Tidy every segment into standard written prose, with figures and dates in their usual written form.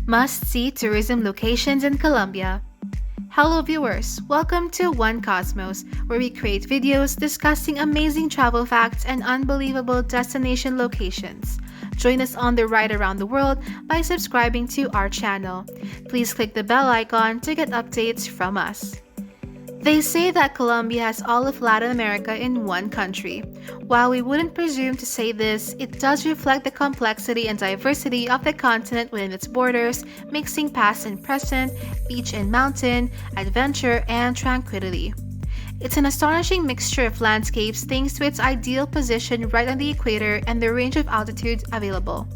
Must-see tourism locations in Colombia. Hello viewers, welcome to One Cosmos, where we create videos discussing amazing travel facts and unbelievable destination locations. Join us on the ride around the world by subscribing to our channel. Please click the bell icon to get updates from us. They say that Colombia has all of Latin America in one country. While we wouldn't presume to say this, it does reflect the complexity and diversity of the continent within its borders, mixing past and present, beach and mountain, adventure and tranquility. It's an astonishing mixture of landscapes thanks to its ideal position right on the equator and the range of altitudes available.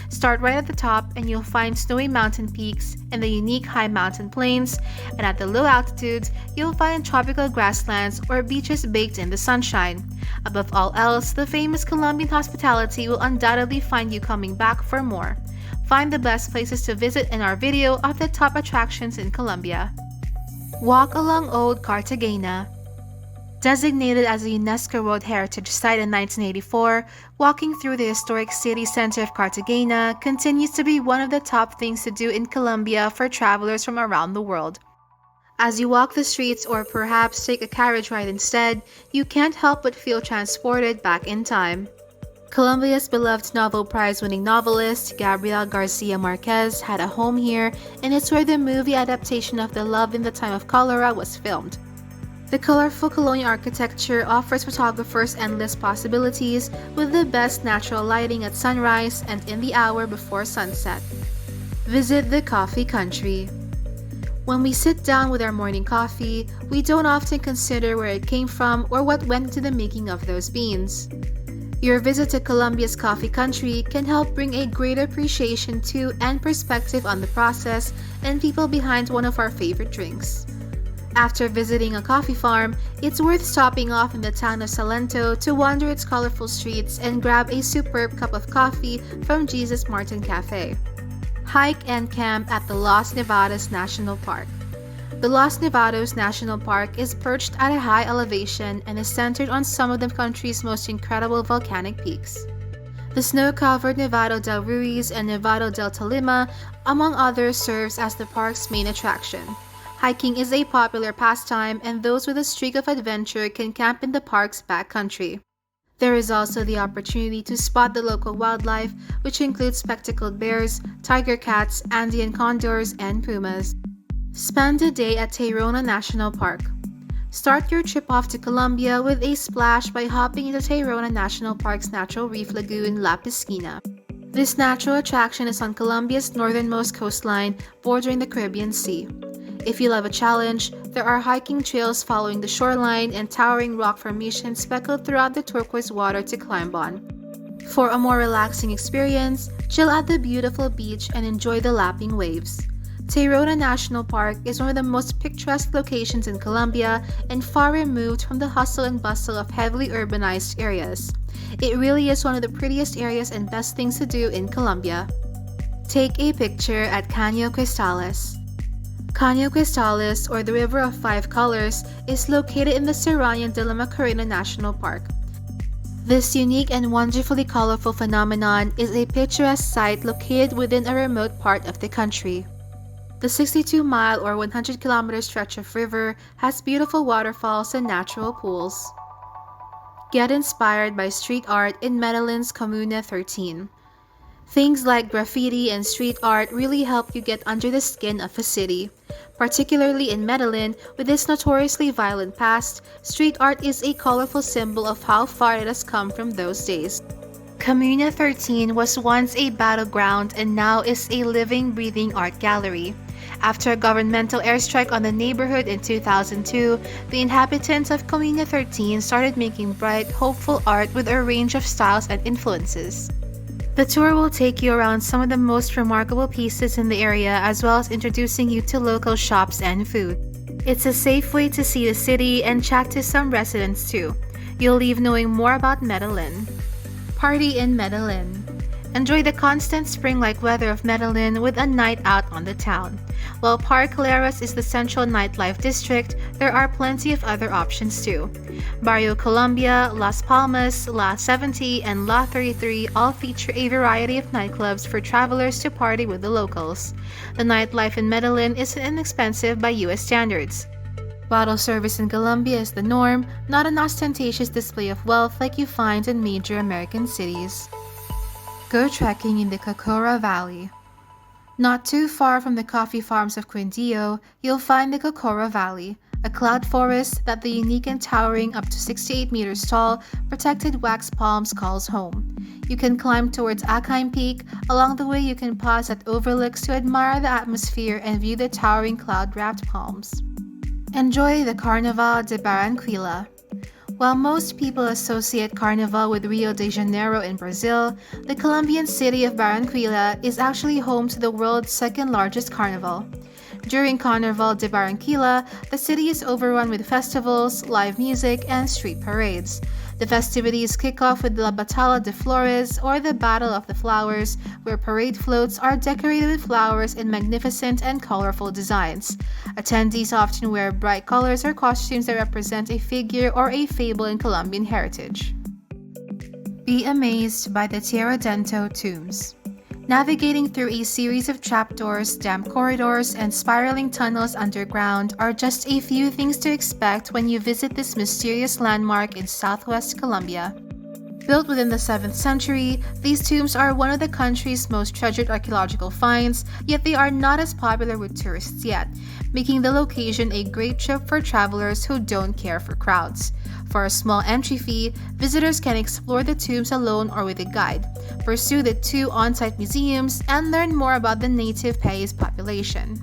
Start right at the top and you'll find snowy mountain peaks and the unique high mountain plains, and at the low altitudes, you'll find tropical grasslands or beaches baked in the sunshine. Above all else, the famous Colombian hospitality will undoubtedly find you coming back for more. Find the best places to visit in our video of the top attractions in Colombia. Walk along Old Cartagena. Designated as a UNESCO World Heritage Site in 1984, walking through the historic city center of Cartagena continues to be one of the top things to do in Colombia for travelers from around the world. As you walk the streets or perhaps take a carriage ride instead, you can't help but feel transported back in time. Colombia's beloved Nobel Prize-winning novelist Gabriel Garcia Marquez had a home here, and it's where the movie adaptation of The Love in the Time of Cholera was filmed. The colorful colonial architecture offers photographers endless possibilities with the best natural lighting at sunrise and in the hour before sunset. Visit the coffee country. When we sit down with our morning coffee, we don't often consider where it came from or what went into the making of those beans. Your visit to Colombia's coffee country can help bring a great appreciation to and perspective on the process and people behind one of our favorite drinks. After visiting a coffee farm, it's worth stopping off in the town of Salento to wander its colorful streets and grab a superb cup of coffee from Jesus Martin Cafe. Hike and camp at the Los Nevados National Park. The Los Nevados National Park is perched at a high elevation and is centered on some of the country's most incredible volcanic peaks. The snow-covered Nevado del Ruiz and Nevado del Tolima, among others, serves as the park's main attraction. Hiking is a popular pastime, and those with a streak of adventure can camp in the park's backcountry. There is also the opportunity to spot the local wildlife, which includes spectacled bears, tiger cats, Andean condors, and pumas. Spend a day at Tayrona National Park. Start your trip off to Colombia with a splash by hopping into Tayrona National Park's natural reef lagoon, La Piscina. This natural attraction is on Colombia's northernmost coastline, bordering the Caribbean Sea. If you love a challenge, there are hiking trails following the shoreline and towering rock formations speckled throughout the turquoise water to climb on. For a more relaxing experience, chill at the beautiful beach and enjoy the lapping waves. Tayrona National Park is one of the most picturesque locations in Colombia and far removed from the hustle and bustle of heavily urbanized areas. It really is one of the prettiest areas and best things to do in Colombia. Take a picture at Caño Cristales. Caño Cristales, or the River of Five Colors, is located in the Serrania de la Macarena National Park. This unique and wonderfully colorful phenomenon is a picturesque site located within a remote part of the country. The 62-mile or 100-kilometer stretch of river has beautiful waterfalls and natural pools. Get inspired by street art in Medellin's Comuna 13. Things like graffiti and street art really help you get under the skin of a city. Particularly in Medellin, with its notoriously violent past, street art is a colorful symbol of how far it has come from those days. Comuna 13 was once a battleground and now is a living, breathing art gallery. After a governmental airstrike on the neighborhood in 2002, the inhabitants of Comuna 13 started making bright, hopeful art with a range of styles and influences. The tour will take you around some of the most remarkable pieces in the area, as well as introducing you to local shops and food. It's a safe way to see the city and chat to some residents too. You'll leave knowing more about Medellin. Party in Medellin. Enjoy the constant spring-like weather of Medellin with a night out on the town. While Parque Leras is the central nightlife district, there are plenty of other options too. Barrio Colombia, Las Palmas, La 70, and La 33 all feature a variety of nightclubs for travelers to party with the locals. The nightlife in Medellin is inexpensive by US standards. Bottle service in Colombia is the norm, not an ostentatious display of wealth like you find in major American cities. Go trekking in the Kokora Valley. Not too far from the coffee farms of Quindío, you'll find the Kokora Valley, a cloud forest that the unique and towering up to 68 meters tall, protected wax palms calls home. You can climb towards Akaim Peak. Along the way you can pause at overlooks to admire the atmosphere and view the towering cloud-wrapped palms. Enjoy the Carnaval de Barranquilla. While most people associate Carnival with Rio de Janeiro in Brazil, the Colombian city of Barranquilla is actually home to the world's second largest carnival. During Carnaval de Barranquilla, the city is overrun with festivals, live music, and street parades. The festivities kick off with La Batalla de Flores, or the Battle of the Flowers, where parade floats are decorated with flowers in magnificent and colorful designs. Attendees often wear bright colors or costumes that represent a figure or a fable in Colombian heritage. Be amazed by the Tierra dento tombs. Navigating through a series of trapdoors, damp corridors, and spiraling tunnels underground are just a few things to expect when you visit this mysterious landmark in southwest Colombia. Built within the 7th century, these tombs are one of the country's most treasured archaeological finds, yet they are not as popular with tourists yet, making the location a great trip for travelers who don't care for crowds. For a small entry fee, visitors can explore the tombs alone or with a guide, pursue the 2 on-site museums, and learn more about the native Pais population.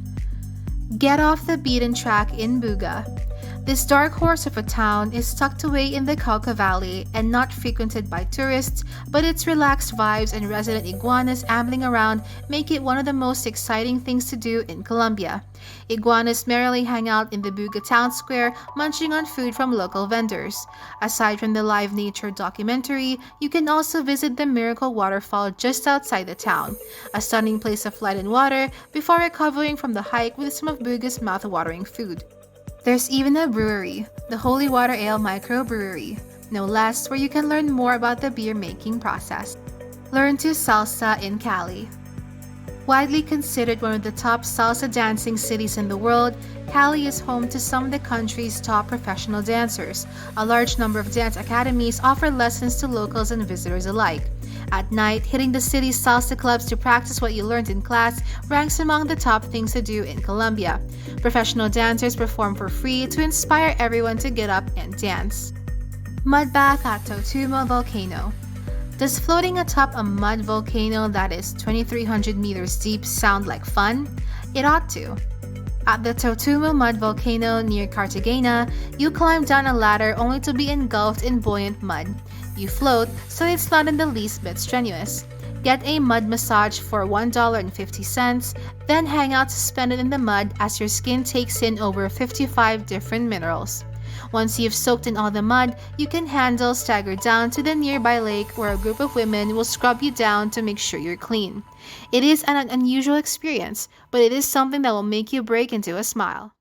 Get off the beaten track in Buga. This dark horse of a town is tucked away in the Kokora Valley and not frequented by tourists, but its relaxed vibes and resident iguanas ambling around make it one of the most exciting things to do in Colombia. Iguanas merrily hang out in the Buga town square, munching on food from local vendors. Aside from the live nature documentary, you can also visit the Miracle Waterfall just outside the town, a stunning place of light and water, before recovering from the hike with some of Buga's mouth-watering food. There's even a brewery, the Holy Water Ale Microbrewery, no less, where you can learn more about the beer making process. Learn to salsa in Cali. Widely considered one of the top salsa dancing cities in the world, Cali is home to some of the country's top professional dancers. A large number of dance academies offer lessons to locals and visitors alike. At night, hitting the city's salsa clubs to practice what you learned in class ranks among the top things to do in Colombia. Professional dancers perform for free to inspire everyone to get up and dance. Mud bath at Touma Volcano. Does floating atop a mud volcano that is 2,300 meters deep sound like fun? It ought to. At the Touma mud volcano near Cartagena, you climb down a ladder only to be engulfed in buoyant mud. You float, so it's not in the least bit strenuous. Get a mud massage for $1.50, then hang out suspended in the mud as your skin takes in over 55 different minerals. Once you've soaked in all the mud, you can stagger down to the nearby lake where a group of women will scrub you down to make sure you're clean. It is an unusual experience, but it is something that will make you break into a smile.